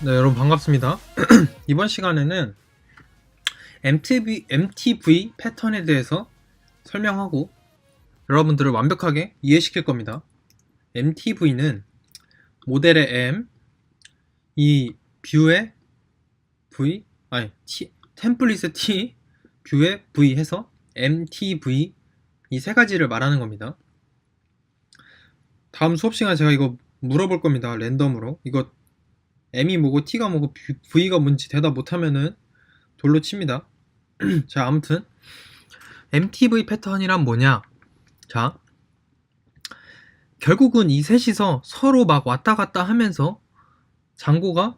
네, 여러분 반갑습니다. 이번 시간에는 MTV 패턴에 대해서 설명하고 여러분들을 완벽하게 이해시킬 겁니다. MTV는 모델의 M, 이 뷰의 V, 템플릿의 T, 뷰의 V 해서 MTV 이 세 가지를 말하는 겁니다. 다음 수업 시간에 제가 이거 물어볼 겁니다. 랜덤으로. 이거 M이 뭐고 T가 뭐고 V가 뭔지 대답 못하면은 돌로 칩니다. 자, 아무튼 MTV 패턴이란 뭐냐? 자, 결국은 이 셋이서 서로 막 왔다 갔다 하면서 장고가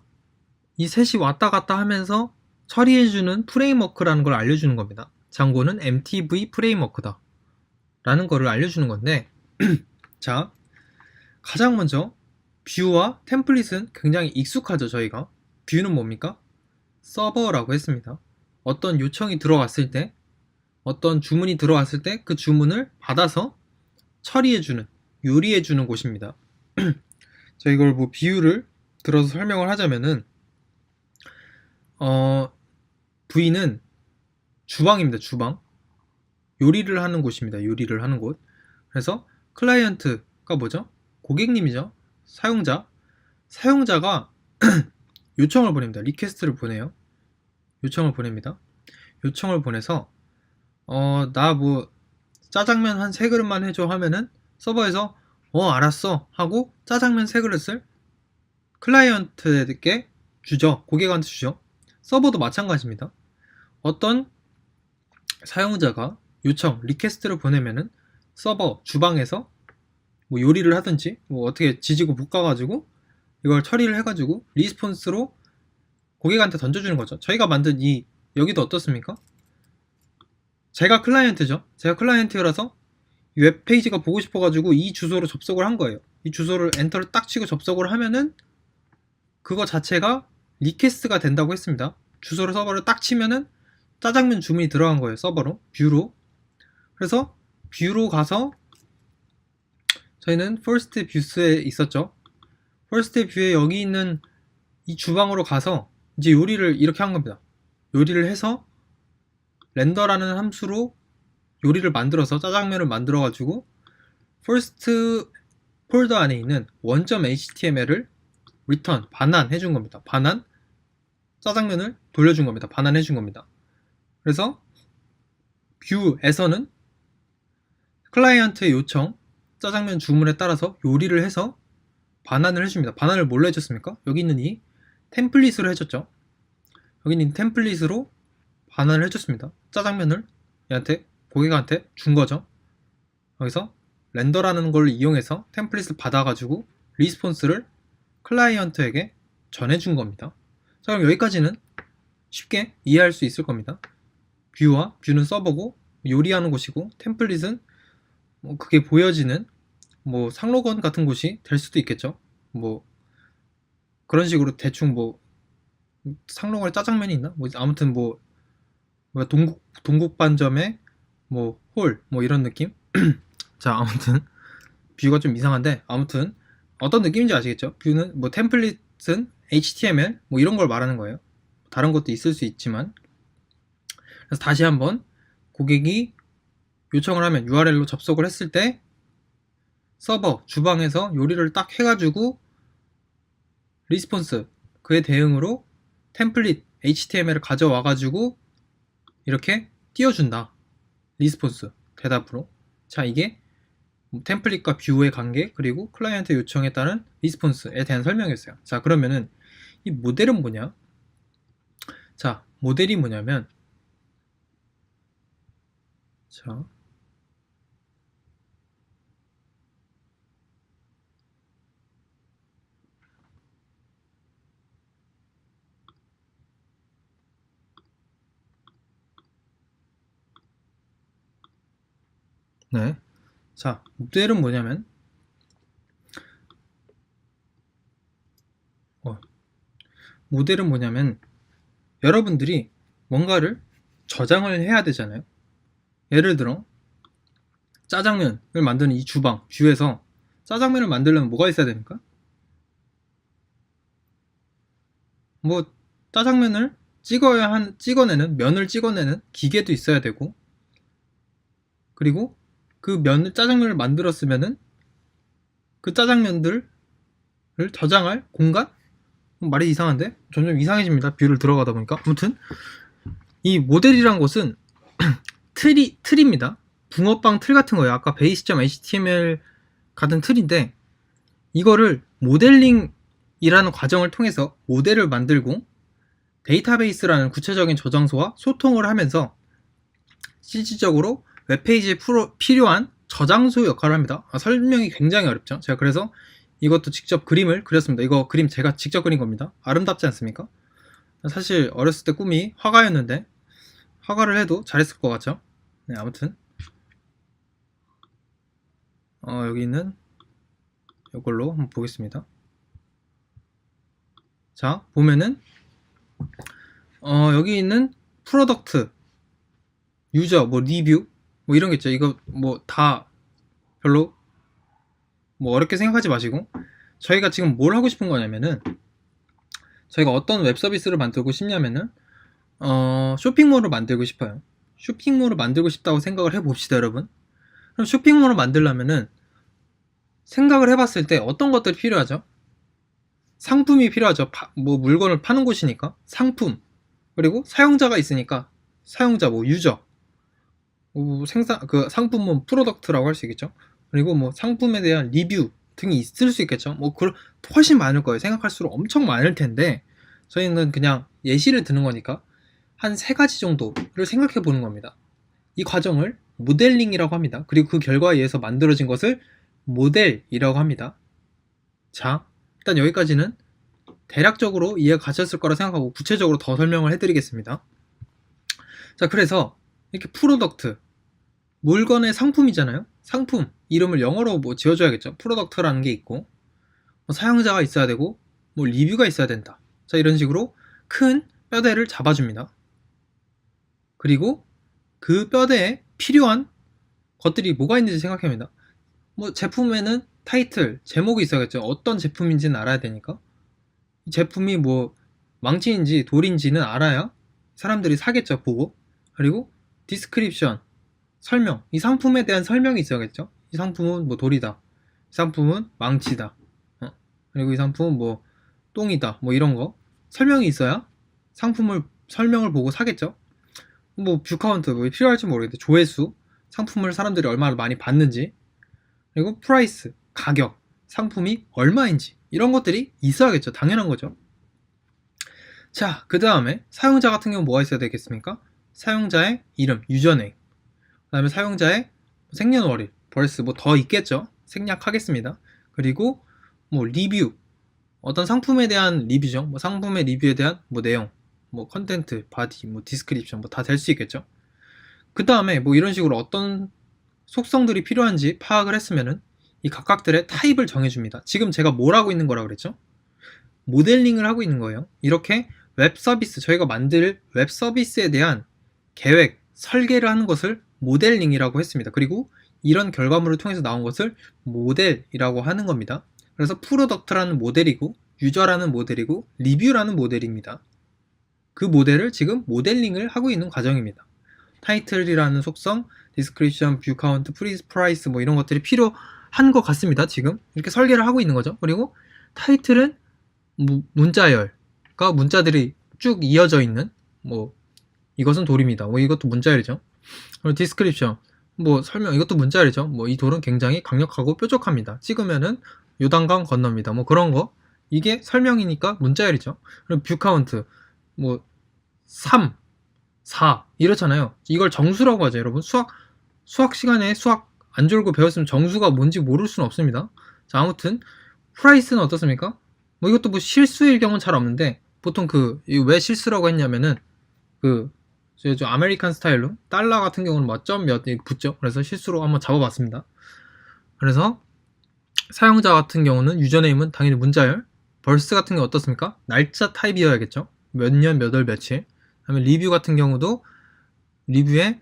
이 셋이 왔다 갔다 하면서 처리해주는 프레임워크라는 걸 알려주는 겁니다. 장고는 MTV 프레임워크다 라는 거를 알려주는 건데 자, 가장 먼저 뷰와 템플릿은 굉장히 익숙하죠. 저희가 뷰는 뭡니까? 서버라고 했습니다. 어떤 요청이 들어왔을 때, 어떤 주문이 들어왔을 때 그 주문을 받아서 처리해주는, 요리해주는 곳입니다. 자, 이걸 뭐 비유를 들어서 설명을 하자면은 V는 주방입니다. 주방. 요리를 하는 곳입니다. 요리를 하는 곳. 그래서 클라이언트가 뭐죠? 고객님이죠. 사용자. 사용자가 요청을 보냅니다. 리퀘스트를 보내요. 요청을 보냅니다. 요청을 보내서 나 뭐 짜장면 한 3그릇만 해줘 하면은 서버에서 알았어 하고 짜장면 3그릇을 클라이언트에게 주죠. 고객한테 주죠. 서버도 마찬가지입니다. 어떤 사용자가 요청, 리퀘스트를 보내면은 서버, 주방에서 뭐 요리를 하든지 뭐 어떻게 지지고 볶아가지고 이걸 처리를 해가지고 리스폰스로 고객한테 던져주는 거죠. 저희가 만든 이 여기도 어떻습니까? 제가 클라이언트죠. 제가 클라이언트라서 웹페이지가 보고 싶어가지고 이 주소로 접속을 한 거예요. 이 주소를 엔터를 딱 치고 접속을 하면은 그거 자체가 리퀘스트가 된다고 했습니다. 주소를 서버를 딱 치면은 짜장면 주문이 들어간 거예요. 서버로, 뷰로. 그래서 뷰로 가서 저희는 first views에 있었죠. first view에 여기 있는 이 주방으로 가서 이제 요리를 이렇게 한 겁니다. 요리를 해서 렌더라는 함수로 요리를 만들어서 짜장면을 만들어 가지고 first 폴더 안에 있는 one.html을 return 반환해 준 겁니다. 반환 짜장면을 돌려준 겁니다. 반환해 준 겁니다. 그래서 뷰에서는 클라이언트의 요청 짜장면 주문에 따라서 요리를 해서 반환을 해줍니다. 반환을 뭘로 해줬습니까? 여기 있는 이 템플릿으로 해줬죠. 여기 있는 템플릿으로 반환을 해줬습니다. 짜장면을 얘한테 고객한테 준 거죠. 여기서 렌더라는 걸 이용해서 템플릿을 받아가지고 리스폰스를 클라이언트에게 전해준 겁니다. 자, 그럼 여기까지는 쉽게 이해할 수 있을 겁니다. 뷰는 서버고 요리하는 곳이고 템플릿은 뭐 그게 보여지는 뭐 상록원 같은 곳이 될 수도 있겠죠. 뭐 그런 식으로 대충 뭐 상록원에 짜장면이 있나? 뭐 아무튼 뭐 동국반점의 뭐 홀 뭐 이런 느낌? 자, 아무튼 뷰가 좀 이상한데 아무튼 어떤 느낌인지 아시겠죠? 뷰는 뭐 템플릿은 HTML 뭐 이런 걸 말하는 거예요. 다른 것도 있을 수 있지만 그래서 다시 한번 고객이 요청을 하면 URL로 접속을 했을 때 서버 주방에서 요리를 딱 해가지고 리스폰스 그에 대응으로 템플릿 HTML을 가져와가지고 이렇게 띄워준다. 리스폰스 대답으로. 자, 이게 템플릿과 뷰의 관계 그리고 클라이언트 요청에 따른 리스폰스에 대한 설명이었어요. 자, 그러면은 이 모델은 뭐냐? 자, 모델이 뭐냐면 자, 네. 자, 모델은 뭐냐면 모델은 뭐냐면 여러분들이 뭔가를 저장을 해야 되잖아요. 예를 들어 짜장면을 만드는 이 주방 뷰에서 짜장면을 만들려면 뭐가 있어야 됩니까? 뭐 짜장면을 찍어내는 면을 찍어내는 기계도 있어야 되고, 그리고 그 짜장면을 만들었으면은 그 짜장면들을 저장할 공간? 말이 이상한데? 점점 이상해집니다. 뷰를 들어가다 보니까. 아무튼 이 모델이란 것은 틀입니다. 붕어빵 틀 같은 거예요. 아까 base.html 같은 틀인데, 이거를 모델링이라는 과정을 통해서 모델을 만들고 데이터베이스라는 구체적인 저장소와 소통을 하면서 실질적으로 웹페이지에 필요한 저장소 역할을 합니다. 설명이 굉장히 어렵죠. 제가 그래서 이것도 직접 그림을 그렸습니다. 이거 그림 제가 직접 그린 겁니다. 아름답지 않습니까? 사실 어렸을 때 꿈이 화가였는데 화가를 해도 잘했을 것 같죠? 네, 아무튼 여기는 이걸로 한번 보겠습니다. 자, 보면은 여기 있는 프로덕트, 유저, 뭐 리뷰, 뭐 이런 게 있죠. 이거 뭐 다 별로 뭐 어렵게 생각하지 마시고, 저희가 지금 뭘 하고 싶은 거냐면은, 저희가 어떤 웹 서비스를 만들고 싶냐면은 쇼핑몰을 만들고 싶어요. 쇼핑몰을 만들고 싶다고 생각을 해봅시다, 여러분. 그럼 쇼핑몰을 만들려면은 생각을 해봤을 때 어떤 것들이 필요하죠? 상품이 필요하죠. 뭐 물건을 파는 곳이니까 상품, 그리고 사용자가 있으니까 사용자, 뭐 유저, 그 상품은 프로덕트라고 할 수 있겠죠. 그리고 뭐 상품에 대한 리뷰 등이 있을 수 있겠죠. 뭐 훨씬 많을 거예요. 생각할수록 엄청 많을 텐데, 저희는 그냥 예시를 드는 거니까 한 3가지 정도를 생각해 보는 겁니다. 이 과정을 모델링이라고 합니다. 그리고 그 결과에 의해서 만들어진 것을 모델이라고 합니다. 자, 일단 여기까지는 대략적으로 이해가 가셨을 거라 생각하고 구체적으로 더 설명을 해드리겠습니다. 자, 그래서 이렇게 프로덕트, 물건의 상품이잖아요. 상품 이름을 영어로 뭐 지어줘야겠죠. 프로덕트라는 게 있고, 뭐 사용자가 있어야 되고, 뭐 리뷰가 있어야 된다. 자, 이런 식으로 큰 뼈대를 잡아줍니다. 그리고 그 뼈대에 필요한 것들이 뭐가 있는지 생각합니다. 뭐 제품에는 타이틀, 제목이 있어야겠죠. 어떤 제품인지는 알아야 되니까. 이 제품이 뭐 망치인지 돌인지는 알아야 사람들이 사겠죠, 보고. 그리고 디스크립션, 설명, 이 상품에 대한 설명이 있어야겠죠. 이 상품은 뭐 돌이다, 이 상품은 망치다, 그리고 이 상품은 뭐 똥이다, 뭐 이런 거 설명이 있어야 설명을 보고 사겠죠. 뭐 뷰카운트, 뭐 필요할지 모르겠는데 조회수, 상품을 사람들이 얼마나 많이 봤는지, 그리고 프라이스, 가격, 상품이 얼마인지, 이런 것들이 있어야겠죠. 당연한 거죠. 자, 그 다음에 사용자 같은 경우 뭐가 있어야 되겠습니까? 사용자의 이름, 유저네임, 그 다음에 사용자의 생년월일, 벌스, 뭐 더 있겠죠. 생략하겠습니다. 그리고 뭐 리뷰, 어떤 상품에 대한 리뷰죠. 뭐 상품의 리뷰에 대한 뭐 내용, 뭐 컨텐트, 바디, 뭐 디스크립션, 뭐 다 될 수 있겠죠. 그 다음에 뭐 이런 식으로 어떤 속성들이 필요한지 파악을 했으면은 이 각각들의 타입을 정해줍니다. 지금 제가 뭘 하고 있는 거라 그랬죠? 모델링을 하고 있는 거예요. 이렇게 웹 서비스, 저희가 만들 웹 서비스에 대한 계획, 설계를 하는 것을 모델링이라고 했습니다. 그리고 이런 결과물을 통해서 나온 것을 모델이라고 하는 겁니다. 그래서 프로덕트라는 모델이고, 유저라는 모델이고, 리뷰라는 모델입니다. 그 모델을 지금 모델링을 하고 있는 과정입니다. 타이틀이라는 속성, 디스크립션, 뷰 카운트, 프라이스, 뭐 이런 것들이 필요한 것 같습니다. 지금 이렇게 설계를 하고 있는 거죠. 그리고 타이틀은 문자열과 문자들이 쭉 이어져 있는, 뭐 이것은 돌입니다. 뭐 이것도 문자열이죠. 그리고 디스크립션, 뭐 설명, 이것도 문자열이죠. 뭐 이 돌은 굉장히 강력하고 뾰족합니다. 찍으면은 요단강 건넙니다. 뭐 그런 거, 이게 설명이니까 문자열이죠. 그리고 뷰 카운트, 뭐 3, 4 이렇잖아요. 이걸 정수라고 하죠. 여러분 수학 시간에 수학 안 졸고 배웠으면 정수가 뭔지 모를 수는 없습니다. 자, 아무튼 프라이스는 어떻습니까? 뭐 이것도 뭐 실수일 경우는 잘 없는데, 보통 왜 실수라고 했냐면은 저 아메리칸 스타일로 달러 같은 경우는 뭐 점 몇 붙죠. 그래서 실수로 한번 잡아봤습니다. 그래서 사용자 같은 경우는 유저네임은 당연히 문자열, 벌스 같은 경우 어떻습니까? 날짜 타입이어야겠죠. 몇 년, 몇 월, 며칠. 그다음에 리뷰 같은 경우도 리뷰의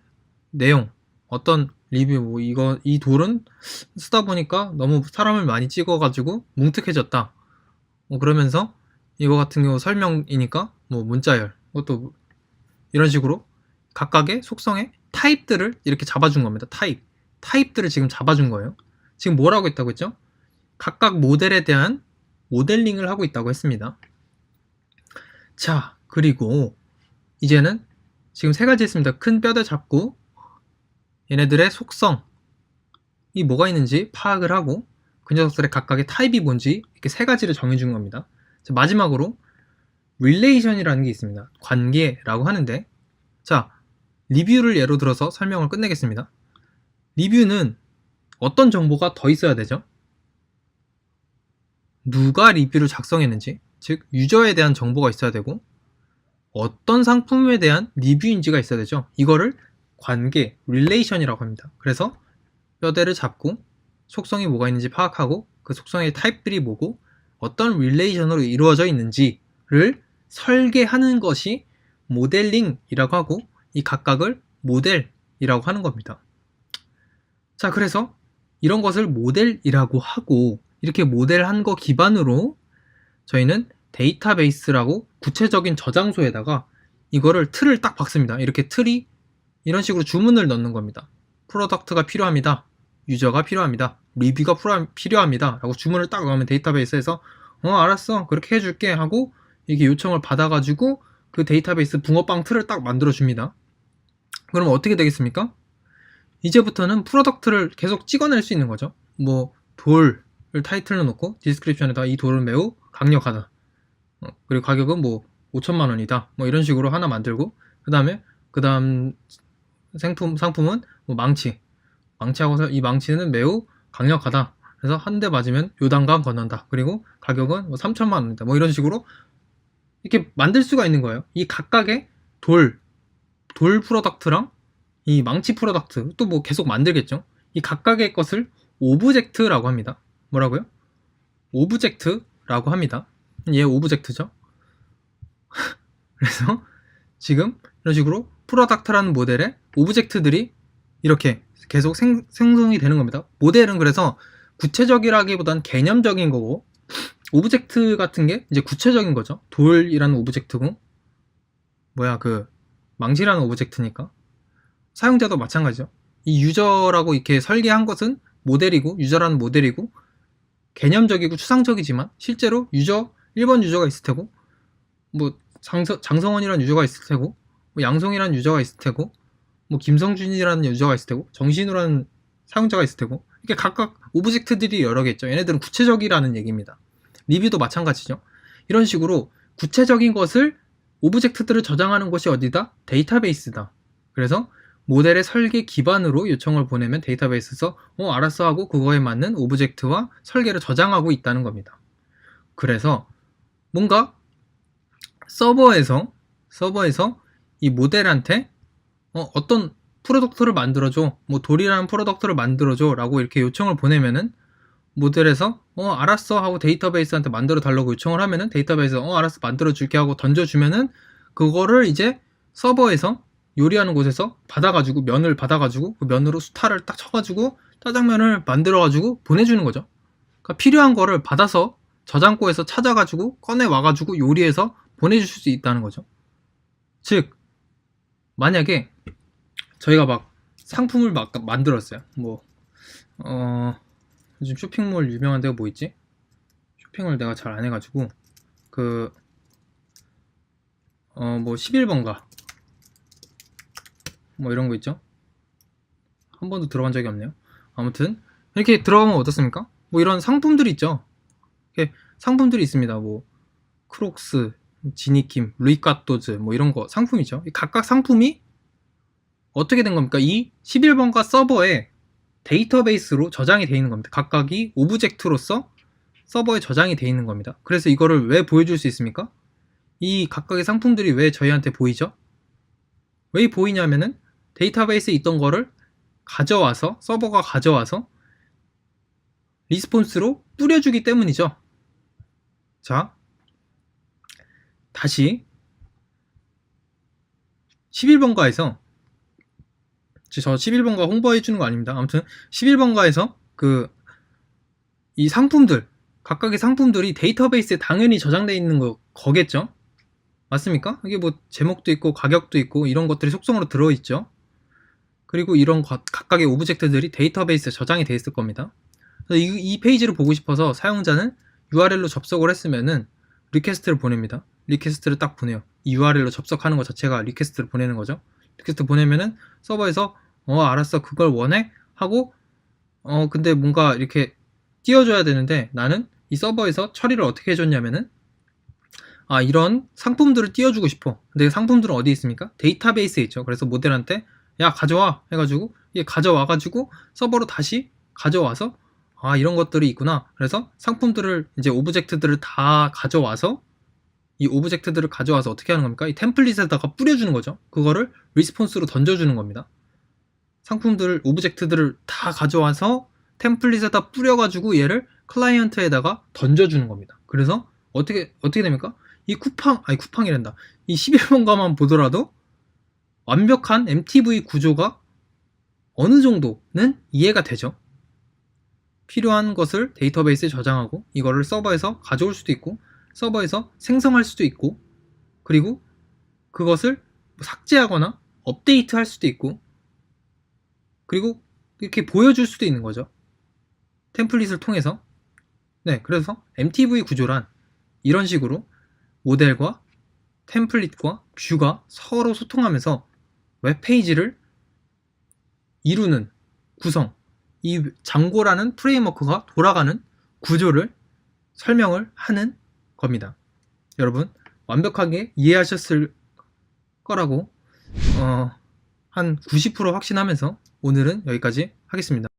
내용, 어떤 리뷰, 뭐 이 돌은 쓰다 보니까 너무 사람을 많이 찍어가지고 뭉툭해졌다. 뭐 그러면서 이거 같은 경우 설명이니까 뭐 문자열, 그것도 이런 식으로 각각의 속성의 타입들을 이렇게 잡아준 겁니다. 타입들을 지금 잡아준 거예요. 지금 뭐라고 했다고 했죠? 각각 모델에 대한 모델링을 하고 있다고 했습니다. 자, 그리고 이제는 지금 세 가지 했습니다. 큰 뼈대 잡고 얘네들의 속성이 뭐가 있는지 파악을 하고 그 녀석들의 각각의 타입이 뭔지 이렇게 세 가지를 정해준 겁니다. 자, 마지막으로 릴레이션이라는 게 있습니다. 관계라고 하는데, 자, 리뷰를 예로 들어서 설명을 끝내겠습니다. 리뷰는 어떤 정보가 더 있어야 되죠? 누가 리뷰를 작성했는지, 즉 유저에 대한 정보가 있어야 되고 어떤 상품에 대한 리뷰인지가 있어야 되죠. 이거를 관계, 릴레이션이라고 합니다. 그래서 뼈대를 잡고 속성이 뭐가 있는지 파악하고 그 속성의 타입들이 뭐고 어떤 릴레이션으로 이루어져 있는지를 설계하는 것이 모델링이라고 하고 이 각각을 모델이라고 하는 겁니다. 자, 그래서 이런 것을 모델이라고 하고 이렇게 모델한 거 기반으로 저희는 데이터베이스라고 구체적인 저장소에다가 이거를 틀을 딱 박습니다. 이렇게 틀이 이런 식으로 주문을 넣는 겁니다. 프로덕트가 필요합니다. 유저가 필요합니다. 리뷰가 필요합니다. 라고 주문을 딱 넣으면 데이터베이스에서 알았어. 그렇게 해줄게 하고 이게 요청을 받아가지고 그 데이터베이스 붕어빵 틀을 딱 만들어줍니다. 그러면 어떻게 되겠습니까? 이제부터는 프로덕트를 계속 찍어낼 수 있는 거죠. 뭐 돌을 타이틀로 놓고 디스크립션에다 이 돌은 매우 강력하다. 그리고 가격은 뭐 5천만 원이다. 뭐 이런 식으로 하나 만들고 그 다음 상품은 뭐 망치하고서 이 망치는 매우 강력하다. 그래서 한 대 맞으면 요단강 건넌다. 그리고 가격은 뭐 3천만 원이다. 뭐 이런 식으로 이렇게 만들 수가 있는 거예요. 이 각각의 돌 프로덕트랑 이 망치 프로덕트 또 뭐 계속 만들겠죠. 이 각각의 것을 오브젝트라고 합니다. 뭐라고요? 오브젝트라고 합니다. 얘 오브젝트죠. 그래서 지금 이런 식으로 프로덕트라는 모델에 오브젝트들이 이렇게 계속 생성이 되는 겁니다. 모델은 그래서 구체적이라기보단 개념적인 거고 오브젝트 같은 게 이제 구체적인 거죠. 돌이라는 오브젝트고 그 망치라는 오브젝트니까 사용자도 마찬가지죠. 이 유저라고 이렇게 설계한 것은 모델이고 유저라는 모델이고 개념적이고 추상적이지만 실제로 1번 유저가 있을 테고 뭐 장성원이라는 유저가 있을 테고 뭐 양송이라는 유저가 있을 테고 뭐 김성준이라는 유저가 있을 테고 정신우라는 사용자가 있을 테고 이렇게 각각 오브젝트들이 여러 개 있죠. 얘네들은 구체적이라는 얘기입니다. 리뷰도 마찬가지죠. 이런 식으로 구체적인 것을 오브젝트들을 저장하는 것이 어디다? 데이터베이스다. 그래서 모델의 설계 기반으로 요청을 보내면 데이터베이스에서 알았어 하고 그거에 맞는 오브젝트와 설계를 저장하고 있다는 겁니다. 그래서 뭔가 서버에서 이 모델한테 어떤 프로덕트를 만들어줘, 뭐 돌이라는 프로덕트를 만들어줘 라고 이렇게 요청을 보내면은 모델에서 알았어 하고 데이터베이스한테 만들어 달라고 요청을 하면은 데이터베이스에서 알았어 만들어 줄게 하고 던져주면은 그거를 이제 서버에서 요리하는 곳에서 받아가지고 면을 받아가지고 그 면으로 수타를 딱 쳐가지고 짜장면을 만들어가지고 보내주는 거죠. 그러니까 필요한 거를 받아서 저장고에서 찾아가지고 꺼내 와가지고 요리해서 보내주실 수 있다는 거죠. 즉 만약에 저희가 막 상품을 막 만들었어요. 요즘 쇼핑몰 유명한 데가 뭐 있지? 쇼핑을 내가 잘 안 해가지고 뭐 11번가 뭐 이런 거 있죠? 한 번도 들어간 적이 없네요. 아무튼 이렇게 들어가면 어떻습니까? 뭐 이런 상품들이 있죠. 이렇게 상품들이 있습니다. 뭐 크록스, 지니킴, 루이카토즈 뭐 이런 거 상품이죠. 각각 상품이 어떻게 된 겁니까? 이 11번가 서버에 데이터베이스로 저장이 되어 있는 겁니다. 각각이 오브젝트로서 서버에 저장이 되어 있는 겁니다. 그래서 이거를 왜 보여줄 수 있습니까? 이 각각의 상품들이 왜 저희한테 보이죠? 왜 보이냐면은 데이터베이스에 있던 거를 가져와서 서버가 가져와서 리스폰스로 뿌려주기 때문이죠. 자, 다시 11번가에서 저 11번가 홍보해 주는 거 아닙니다. 아무튼 11번가에서 이 상품들 각각의 상품들이 데이터베이스에 당연히 저장되어 있는 거겠죠? 맞습니까? 이게 뭐 제목도 있고 가격도 있고 이런 것들이 속성으로 들어있죠. 그리고 이런 각각의 오브젝트들이 데이터베이스에 저장이 되어 있을 겁니다. 그래서 이 페이지를 보고 싶어서 사용자는 URL로 접속을 했으면은 리퀘스트를 보냅니다. 리퀘스트를 딱 보내요. 이 URL로 접속하는 것 자체가 리퀘스트를 보내는 거죠. 리퀘스트 보내면은 서버에서 알았어, 그걸 원해? 하고 근데 뭔가 이렇게 띄워줘야 되는데, 나는 이 서버에서 처리를 어떻게 해줬냐면은 이런 상품들을 띄워주고 싶어. 근데 상품들은 어디 있습니까? 데이터베이스에 있죠. 그래서 모델한테 야, 가져와 해가지고 얘 가져와가지고 서버로 다시 가져와서 이런 것들이 있구나. 그래서 상품들을 이제 오브젝트들을 다 가져와서, 이 오브젝트들을 가져와서 어떻게 하는 겁니까? 이 템플릿에다가 뿌려주는 거죠. 그거를 리스폰스로 던져주는 겁니다. 상품들, 오브젝트들을 다 가져와서 템플릿에다 뿌려가지고 얘를 클라이언트에다가 던져주는 겁니다. 그래서 어떻게 됩니까? 이 쿠팡이란다. 이 11번가만 보더라도 완벽한 MTV 구조가 어느 정도는 이해가 되죠. 필요한 것을 데이터베이스에 저장하고 이거를 서버에서 가져올 수도 있고 서버에서 생성할 수도 있고, 그리고 그것을 삭제하거나 업데이트 할 수도 있고, 그리고 이렇게 보여줄 수도 있는 거죠. 템플릿을 통해서. 네, 그래서 MTV 구조란 이런 식으로 모델과 템플릿과 뷰가 서로 소통하면서 웹페이지를 이루는 구성, 이 장고라는 프레임워크가 돌아가는 구조를 설명을 하는 겁니다. 여러분, 완벽하게 이해하셨을 거라고 한 90% 확신하면서 오늘은 여기까지 하겠습니다.